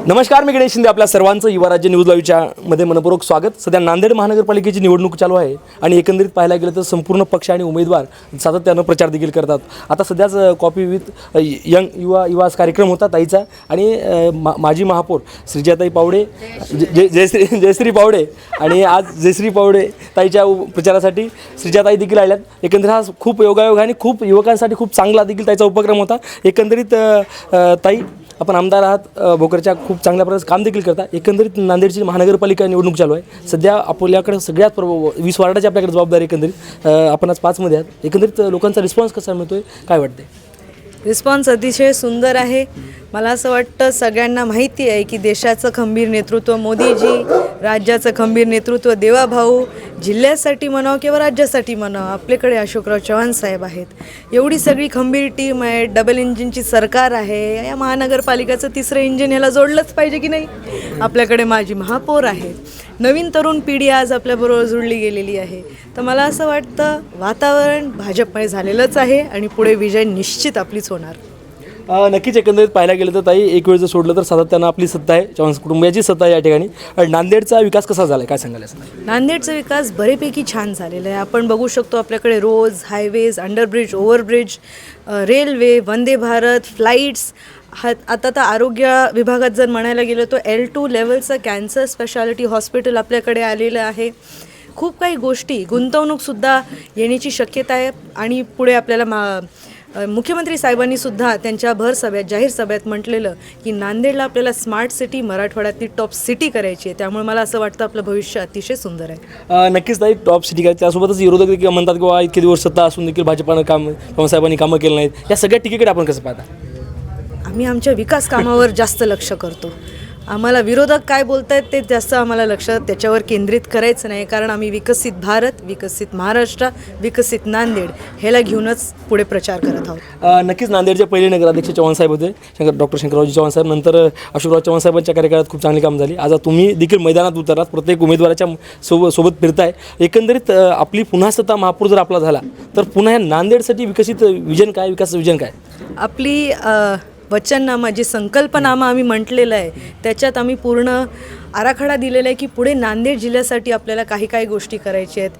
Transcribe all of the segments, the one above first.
नमस्कार, मी गणेश शिंदे. आपल्या सर्वांचं युवा राज्य न्यूज लाईव्हच्या मध्ये मनपूर्वक स्वागत. सध्या नांदेड महानगरपालिकेची निवडणूक चालू आहे आणि एकंदरीत पाहायला गेलं तर संपूर्ण पक्ष आणि उमेदवार सातत्यानं प्रचार देखील करतात. आता सध्याच कॉपी विथ यंग युवा कार्यक्रम होता ताईचा आणि माजी महापौर श्रीजाताई पावडे जयश्री पावडे आणि आज जयश्री पावडे ताईच्या प्रचारासाठी श्रीजाताई देखील आल्यात. एकंदरीत हा खूप योगायोग आणि खूप युवकांसाठी खूप चांगला देखील ताईचा उपक्रम होता. एकंदरीत ताई, आपण आमदार आहात, भोकरच्या खूप चांगल्या प्रकारे काम देखील करता. एकंदरीत नांदेडची महानगरपालिका निवडणूक चालू आहे. सध्या आपल्याकडे सगळ्यात 20 वार्डाची आपल्याकडे जबाबदारी. एकंदरीत आपण आज 5 मध्ये आहात. एकंदरीत लोकांचा रिस्पॉन्स कसा मिळतोय, काय वाटते? रिस्पॉन्स अतिशय सुंदर आहे. मला असं वाटतं सगळ्यांना माहिती आहे की देशाचं खंबीर नेतृत्व मोदीजी, राज्याचं खंबीर नेतृत्व देवाभाऊ, जिल्ह्यासाठी म्हणावं किंवा राज्यासाठी म्हणावं आपल्याकडे अशोकराव चव्हाण साहेब आहेत. एवढी सगळी खंबीर टीम आहे, डबल इंजिनची सरकार आहे. या महानगरपालिकेचं तिसरं इंजिन ह्याला जोडलंच पाहिजे की नाही. आपल्याकडे माजी महापौर आहेत, नवीन तरुण पिढी आज आपल्याबरोबर जुळली गेलेली आहे. तर मला असं वाटतं वातावरण भाजपमय झालेलंच आहे आणि पुढे विजय निश्चित आपलीच होणार. नक्कीच. एकंदरीत पाहायला गेलं तर ताई, एक वेळ जर सोडलं तर सातत्यानं आपली सत्ता आहे, चव्हाण कुटुंबियाची सत्ता आहे या ठिकाणी. नांदेडचा विकास कसा झाला आहे, काय सांगाल? नांदेडचा विकास बऱ्यापैकी छान झालेला आहे. आपण बघू शकतो आपल्याकडे roads, highways, underbridge, overbridge, railway, Vande Bharat, flights. आता तर आरोग्य विभागात जर म्हणायला गेलं तर L2 लेवलचं कॅन्सर स्पेशालिटी हॉस्पिटल आपल्याकडे आलेलं आहे. खूप काही गोष्टी, गुंतवणूकसुद्धा येण्याची शक्यता आहे. आणि पुढे आपल्याला मुख्यमंत्री साहेबांनीसुद्धा त्यांच्या जाहीर सभेत म्हटलेलं की नांदेडला आपल्याला स्मार्ट सिटी, मराठवाड्यातली टॉप सिटी करायची आहे. त्यामुळे मला असं वाटतं आपलं भविष्य अतिशय सुंदर आहे. नक्कीच ताई, टॉप सिटी काय. त्यासोबतच विरोधक देखील म्हणतात की इतके दिवस सत्ता असून देखील भाजपानं चव्हाण साहेबांनी कामं केलं नाहीत. या सगळ्या टीकेकडे आपण कसं पाहता? आम्ही आमच्या विकास कामावर जास्त लक्ष करतो. आम्हाला विरोधक काय बोलत आहेत ते जास्त आम्हाला त्याच्यावर केंद्रित करायचं नाही. कारण आम्ही विकसित भारत, विकसित महाराष्ट्र, विकसित नांदेड ह्याला घेऊनच पुढे प्रचार करत आहोत. नक्कीच. नांदेडचे पहिले नगराध्यक्ष चव्हाण साहेब होते, डॉक्टर शंकररावजी चव्हाण साहेब. नंतर अशोकराव चव्हाण साहेबांच्या कार्यकाळात खूप चांगली काम झाली. आज तुम्ही देखील मैदानात उतरलात, प्रत्येक उमेदवाराच्या सोबत फिरताय. एकंदरीत आपली पुन्हा सत्ता महापौर जर आपला झाला तर पुन्हा या नांदेडसाठी विकसित विजन काय, विकास विजन काय? आपली वचननामा, जे संकल्पनामा आम्ही म्हटलेलं आहे त्याच्यात आम्ही पूर्ण आराखडा दिलेला आहे की पुढे नांदेड जिल्ह्यासाठी आपल्याला काही गोष्टी करायच्या आहेत.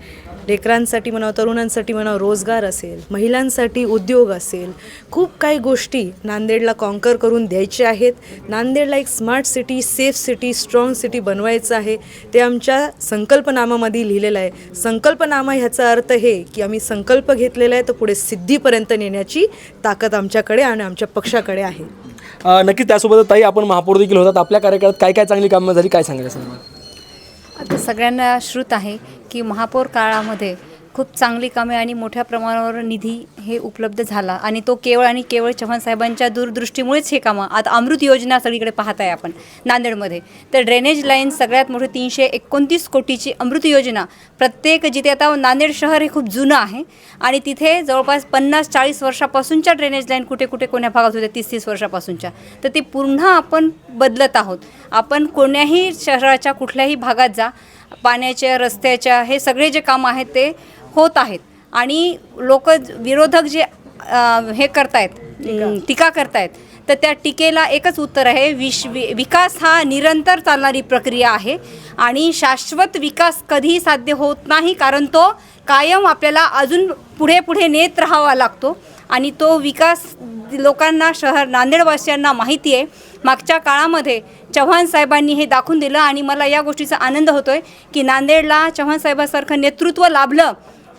लेकरांसाठी म्हणावं, तरुणांसाठी म्हणावं रोजगार असेल, महिलांसाठी उद्योग असेल, खूप काही गोष्टी नांदेडला कॉन्कर करून द्यायच्या आहेत. नांदेडला एक smart city, safe city, strong city बनवायचं आहे. ते आमच्या संकल्पनामामध्ये लिहिलेलं आहे. संकल्पनामा ह्याचा अर्थ हे की आम्ही संकल्प घेतलेला आहे तर पुढे सिद्धीपर्यंत नेण्याची ताकद आमच्याकडे आणि आमच्या पक्षाकडे आहे. नक्कीच. त्यासोबत ताई, आपण महापौर देखील होतात. आपल्या कार्यकाळात काय काय चांगली कामं झाली, काय सांगायचं? आता सगळ्यांना श्रुत आहे की महापौर काळामध्ये खूप चांगली कामे आणि मोठ्या प्रमाणावर निधी हे उपलब्ध झाला आणि तो केवळ चव्हाण साहेबांच्या दूरदृष्टीमुळेच हे कामं. आता अमृत योजना सगळीकडे पाहत आहे आपण नांदेडमध्ये. तर ड्रेनेज लाईन सगळ्यात मोठी 329 कोटीची अमृत योजना. प्रत्येक जिथे आता नांदेड शहर हे खूप जुनं आहे आणि तिथे जवळपास 50-40 वर्षापासूनच्या ड्रेनेज लाईन कुठे कोण्या भागात होत्या, 30-30 वर्षापासूनच्या, तर ते पुन्हा आपण बदलत आहोत. आपण कोण्याही शहराच्या कुठल्याही भागात जा, पाण्याच्या, रस्त्याच्या, हे सगळे जे कामं आहेत ते होत आहेत. आणि विरोधक जे हे करतायत, टीका करतायत, तर त्या टीकेला एकच उत्तर आहे, विकास हा निरंतर चालणारी प्रक्रिया आहे आणि शाश्वत विकास कधीही साध्य होत नाही. कारण तो कायम आपल्याला अजून पुढे नेत राहावा लागतो आणि तो विकास लोकांना, नांदेडवासियांना माहिती आहे. मागच्या काळामध्ये चव्हाण साहेबांनी हे दाखवून दिलं आणि मला या गोष्टीचा आनंद होतो आहे की नांदेडला चव्हाण साहेबांसारखं नेतृत्व लाभलं.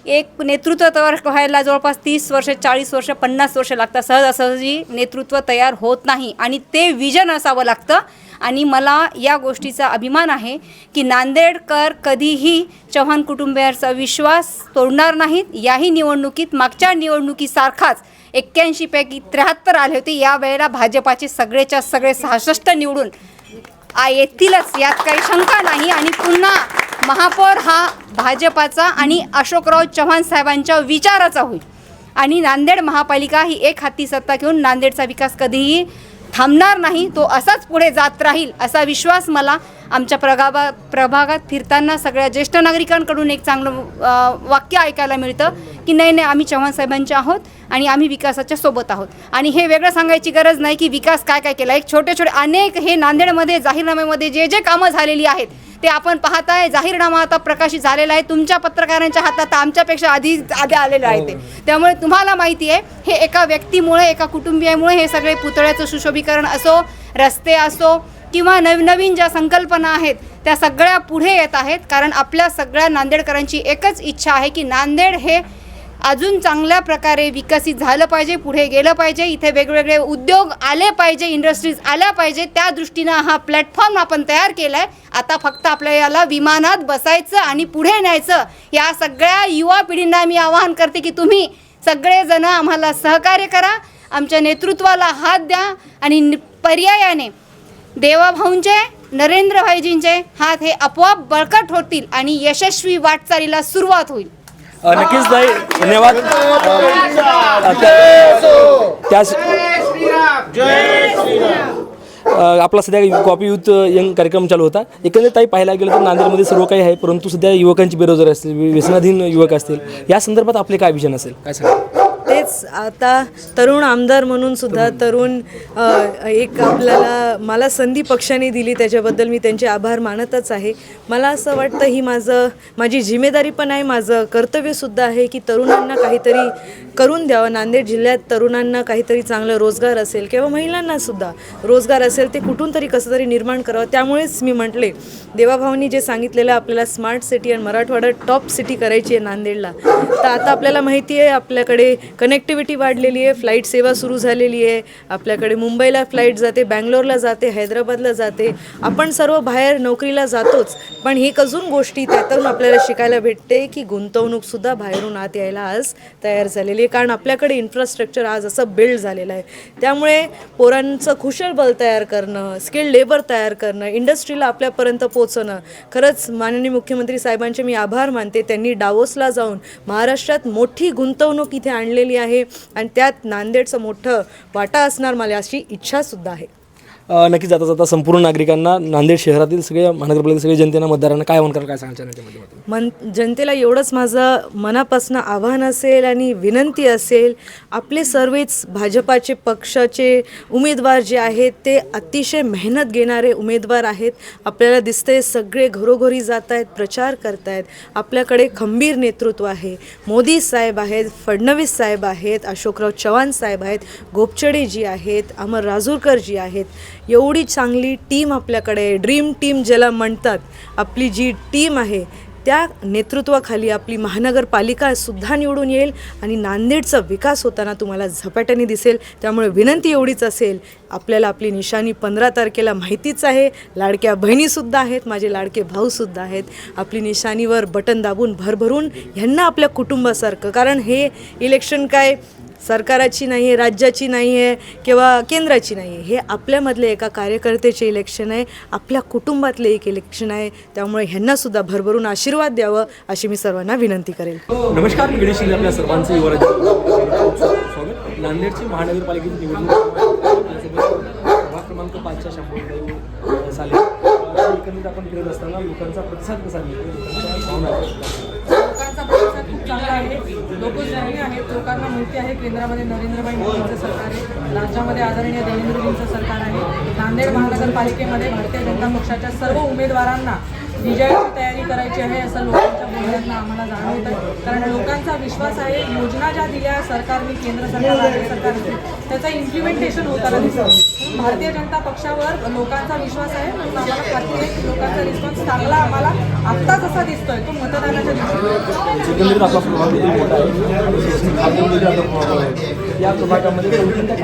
एक नेतृत्व तयार व्हायला जवळपास 30 वर्ष, 40 वर्ष, 50 वर्ष लागतात. सहजासहजी नेतृत्व तयार होत नाही आणि ते विजन असावं लागतं. आणि मला या गोष्टीचा अभिमान आहे की नांदेडकर कधीही चव्हाण कुटुंबियांचा विश्वास तोडणार नाहीत. याही निवडणुकीत मागच्या निवडणुकीसारखाच 81 पैकी 73 आले होते. यावेळेला भाजपाचे सगळेच्या सगळे 66 निवडून येतीलच, यात काही शंका नाही. आणि पुन्हा महापौर हा भाजपाचा आणि अशोकराव चव्हाण साहेबांच्या विचाराचा होईल. आणि नांदेड महापालिका ही एक हाती सत्ता घेऊन नांदेडचा विकास कधीही थांबणार नाही, तो असाच पुढे जात राहील असा विश्वास मला आमच्या प्रभागात फिरताना सगळ्या ज्येष्ठ नागरिकांकडून एक चांगलं वाक्य ऐकायला मिळतं की नाही आम्ही चव्हाण साहेबांचे आहोत आणि आम्ही विकासाच्या सोबत आहोत. आणि हे वेगळं सांगायची गरज नाही की विकास काय काय केला. एक छोटे छोटे अनेक हे नांदेडमध्ये जाहीरनाम्यामध्ये जे जे कामं झालेली आहेत ते आपण पाहताय. जाहीरनामा आता प्रकाशित झालेला आहे, तुमच्या पत्रकारांच्या हातात आमच्यापेक्षा आधी आलेलं आहे ते. त्यामुळे तुम्हाला माहिती आहे हे एका व्यक्तीमुळे, एका कुटुंबियामुळे हे सगळे पुतळ्याचं सुशोभीकरण असो, रस्ते असो किंवा नवीन ज्या संकल्पना आहेत त्या सगळ्या पुढे येत आहेत. कारण आपल्या सगळ्या नांदेडकरांची एकच इच्छा आहे की नांदेड हे अजून चांगल्या प्रकारे विकसित झालं पाहिजे, पुढे गेलं पाहिजे, इथे वेगवेगळे उद्योग आले पाहिजे, इंडस्ट्रीज आल्या पाहिजे. त्या दृष्टीनं हा प्लॅटफॉर्म आपण तयार केला आहे. आता फक्त आपल्याला याला विमानात बसायचं आणि पुढे न्यायचं. या सगळ्या युवा पिढींना मी आवाहन करते की तुम्ही सगळेजण आम्हाला सहकार्य करा, आमच्या नेतृत्वाला हात द्या आणि पर्यायाने देवाभाऊंचे, नरेंद्रभाईजींचे हात हे आपोआप बळकट होतील आणि यशस्वी वाटचालीला सुरुवात होईल. नक्कीच ताई, धन्यवाद. आपला सध्या कॉपी युथ यंग कार्यक्रम चालू होता. एकंदरीत ताई पाहायला गेलं तर नांदेडमध्ये सर्व काही आहे, परंतु सध्या युवकांची बेरोजगारी असतील, व्यसनाधीन युवक असतील, या संदर्भात आपले काय विजन असेल, काय सांगा? तेच आता तरुण आमदार म्हणून सुद्धा तरुण एक मला संधी पक्षाने दिली, त्याच्याबद्दल मी त्यांचे आभार मानतच आहे. मला असं वाटतं ही माझी जिम्मेदारी पण आहे, माझं कर्तव्यसुद्धा आहे की तरुणांना काहीतरी करून द्यावं. नांदेड जिल्ह्यात तरुणांना काहीतरी चांगलं रोजगार असेल किंवा महिलांनासुद्धा रोजगार असेल ते कुठून तरी कसं तरी निर्माण करावं. त्यामुळेच मी म्हटले देवाभाऊंनी जे सांगितलेलं आपल्याला स्मार्ट सिटी आणि मराठवाडा टॉप सिटी करायची आहे नांदेडला. तर आता आपल्याला माहिती आहे आपल्याकडे कनेक्टिव्हिटी वाढलेली आहे, फ्लाईट सेवा सुरू झालेली आहे. आपल्याकडे मुंबईला फ्लाईट जाते, बँगलोरला जाते, हैदराबादला जाते. आपण सर्व बाहेर नोकरीला जातोच, पण ही अजून गोष्टी त्यातून आपल्याला शिकायला भेटते की गुंतवणूकसुद्धा बाहेरून आत यायला आज तयार झालेली आहे. कारण आपल्याकडे इन्फ्रास्ट्रक्चर आज असं बिल्ड झालेलं आहे. त्यामुळे पोरांचं कुशल बल तयार करणं, स्किल्ड लेबर तयार करणं, इंडस्ट्रीला आपल्यापर्यंत पोहोचणं. खरंच माननीय मुख्यमंत्री साहेबांचे मी आभार मानते. त्यांनी डावोसला जाऊन महाराष्ट्रात मोठी गुंतवणूक इथे आणलेली आहे आणि त्यात नांदेडचं मोठं वाटा असणार मला अशी इच्छासुद्धा आहे. नक्कीच जाता जाता संपूर्ण नागरिकांना, नांदेड शहरातील सगळ्या महानगरपालिकेतील सगळ्या जनतेला, मतदारांना काय आवाहन कराल, काय सांगाल चॅनलच्या माध्यमातून? जनतेला एवढंच माझं मनापासून आव्हान असेल आणि विनंती असेल, आपले सर्वच भाजपाचे पक्षाचे उमेदवार जे आहेत ते अतिशय मेहनत घेणारे उमेदवार आहेत. आपल्याला दिसतंय सगळे घरोघरी जात आहेत, प्रचार करत आहेत. आपल्याकडे खंबीर नेतृत्व आहे. मोदी साहेब आहेत, फडणवीस साहेब आहेत, अशोकराव चव्हाण साहेब आहेत, गोपचडेजी आहेत, अमर राजूरकर जी आहेत. एवढी चांगली टीम आपल्याकडे आहे. ड्रीम टीम ज्याला म्हणतात, आपली जी टीम आहे त्या नेतृत्वाखाली आपली महानगरपालिकासुद्धा निवडून येईल आणि नांदेडचा विकास होताना तुम्हाला झपाट्याने दिसेल. त्यामुळे विनंती एवढीच असेल, आपल्याला आपली निशाणी 15 तारखेला माहितीच आहे. लाडक्या बहिणीसुद्धा आहेत, माझे लाडके भाऊसुद्धा आहेत. आपली निशाणीवर बटन दाबून भरभरून ह्यांना आपल्या कुटुंबासारखं, कारण हे इलेक्शन काय सरकाराची नाही आहे, राज्याची नाही आहे किंवा केंद्राची नाही आहे, हे आपल्यामधले एका कार्यकर्त्याचे इलेक्शन आहे, आपल्या कुटुंबातले एक इलेक्शन आहे. त्यामुळे ह्यांनासुद्धा भरभरून आशीर्वाद द्यावं अशी मी सर्वांना विनंती करेल. नमस्कार, मी गणेश शिंदे आपल्या सर्वांचं युवराज स्वागत. नांदेडची महानगरपालिकेची निवडणूक प्रभाग क्रमांक 5च्या शंभर साली एकंदरीत आपण फिरत असताना लोकांचा प्रतिसाद कसा लोकांचा प्रतिसाद खूप चांगला आहे. लोक जाणीव आहेत, लोकांना माहिती आहे केंद्रामध्ये नरेंद्रभाई मोदींचं सरकार आहे, राज्यामध्ये आदरणीय देवेंद्रजींचं सरकार आहे. नांदेड महानगरपालिकेमध्ये भारतीय जनता पक्षाच्या सर्व उमेदवारांना विजयाची तयारी करायची आहे असं लोकांच्या बोलण्यातनं आम्हाला जाणवत आहे. कारण लोकांचा विश्वास आहे, योजना ज्या दिल्या सरकारने, केंद्र सरकार, राज्य सरकारने, त्याचं इम्प्लिमेंटेशन होताना दिसतं. भारतीय जनता पक्षावर लोकांचा विश्वास आहे, म्हणून आम्हाला खात्री आहे की लोकांचा रिस्पॉन्स चांगला आम्हाला आत्ता जसा दिसतोय तो मतदानाच्या दिवशी. एकंदरीत आपला प्रभाग देखील मोठा आहे. या प्रभागामध्ये कोणत्या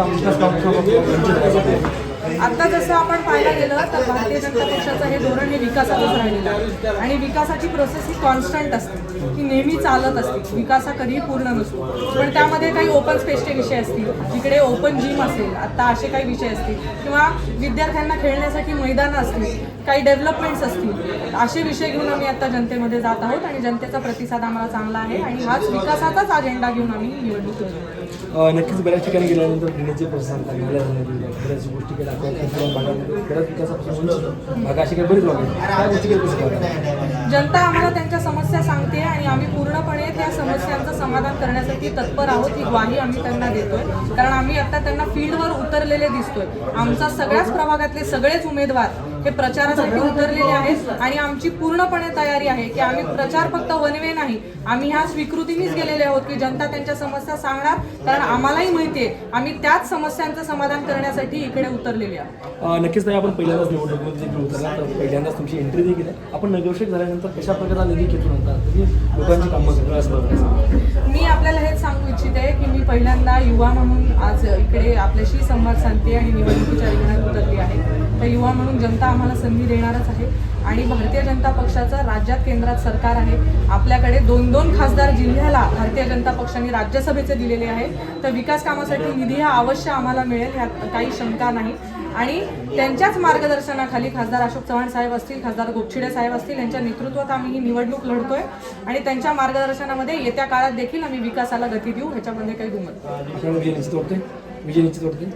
आता जसं आपण पाहायला गेलं तर भारतीय जनता पक्षाचं हे धोरण हे विकासातच राहिलेलं आहे आणि विकासाची प्रोसेस ही कॉन्स्टंट असते, ती नेहमी चालत असते. विकास हा कधीही पूर्ण नसतो, पण त्यामध्ये काही ओपन स्पेसचे विषय असतील, जिकडे ओपन जिम असेल, आता असे काही विषय असतील किंवा विद्यार्थ्यांना खेळण्यासाठी मैदानं असतील, काही डेव्हलपमेंट्स असतील, असे विषय घेऊन आम्ही आता जनतेमध्ये जात आहोत आणि जनतेचा प्रतिसाद आम्हाला चांगला आहे आणि हाच विकासाचाच अजेंडा घेऊन आम्ही निवडणूक लढवतो. नक्कीच बऱ्याच ठिकाणी गेल्यानंतर ड्रेनेजचे प्रश्न सांगतात, नाल्या बऱ्याच गोष्टी काही दाखवतात भागामध्ये बऱ्याच विकासापासून भागा अशी काही बरीच भाग आहेत. त्या गोष्टी काही कसं पाहतात? जनता आम्हाला त्यांच्या समस्या सांगते आणि आम्ही पूर्णपणे त्या समस्यांचं समाधान करण्यासाठी तत्पर आहोत ही ग्वाही आम्ही त्यांना देतोय. कारण आम्ही आता त्यांना फील्डवर उतरलेले दिसतोय. आमचा सगळ्याच प्रभागातले सगळेच उमेदवार हे प्रचारासाठी उतरलेले आहेत आणि आमची पूर्णपणे तयारी आहे की आम्ही प्रचार फक्त वन वे नाही, आम्ही ह्या स्वीकृतीनेच गेलेले आहोत की जनता त्यांच्या समस्या सांगणार. कारण आम्हालाही माहिती आहे आम्ही त्याच समस्यांचं समाधान करण्यासाठी इकडे उतरलेले आहोत. नक्कीच नाही, आपण पहिल्यांदाच निवडणुकीमध्ये देखील उतरला तर पहिल्यांदाच तुमची एंट्री देखील आहे. आपण नगरसेवक झाल्यानंतर कशा प्रकारचा निधी खेचून आणतात, म्हणजे लोकांची कामं करणार असं बघायचं. मी आपल्याला हेच सांगू इच्छिते की मी पहिल्यांदा युवा म्हणून आज इकडे आपल्याशी संवाद साधते आणि निवडणुकीच्या रिंगणात उतरली आहे. तर युवा म्हणून जनता आम्हाला संधी देणारच आहे आणि भारतीय जनता पक्षाचं राज्यात केंद्रात सरकार आहे. आपल्याकडे 2-2 खासदार जिल्ह्याला भारतीय जनता पक्षाने राज्यसभेचे दिलेले आहे. तर विकास कामासाठी निधी हा अवश्य आम्हाला मिळेल ह्यात काही शंका नाही. आणि त्यांच्याच मार्गदर्शनाखाली खासदार अशोक चव्हाण साहेब असतील, खासदार गोपछिडे साहेब असतील, यांच्या नेतृत्वात आम्ही ही निवडणूक लढतोय आणि त्यांच्या मार्गदर्शनामध्ये येत्या काळात देखील आम्ही विकासाला गती देऊ, ह्याच्यामध्ये काही दुमत नाही. विजय निश्चित वाटते.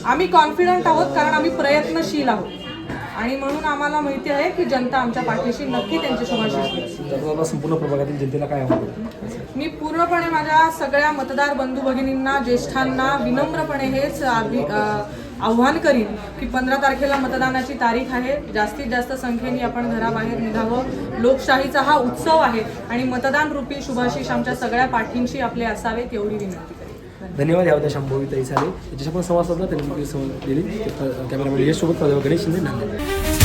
आम्ही कॉन्फिडंट आहोत कारण आम्ही प्रयत्नशील आहोत आणि म्हणून आम्हाला माहिती आहे की जनता आमच्या पाठीशी नक्की त्यांची शुभाशिष्ट असेल. संपूर्ण प्रभागातील जनतेला काय आव्हान? मी पूर्णपणे माझ्या सगळ्या मतदार बंधू भगिनींना, ज्येष्ठांना विनम्रपणे हेच आव्हान करीन की 15 तारखेला मतदानाची तारीख आहे. जास्तीत जास्त संख्येने आपण घराबाहेर निघावं. लोकशाहीचा हा उत्सव आहे आणि मतदान रूपी शुभाशिष आमच्या सगळ्या पाठींशी आपले असावेत एवढी विनंती करेन. धन्यवाद. यामध्ये शंभवी ताई झाले, त्याच्याशी आपण संवाद साधला, त्यांनी संवाद दिली. कॅमेरामॅन यश सोबत गणेश शिंदे, नांदेड.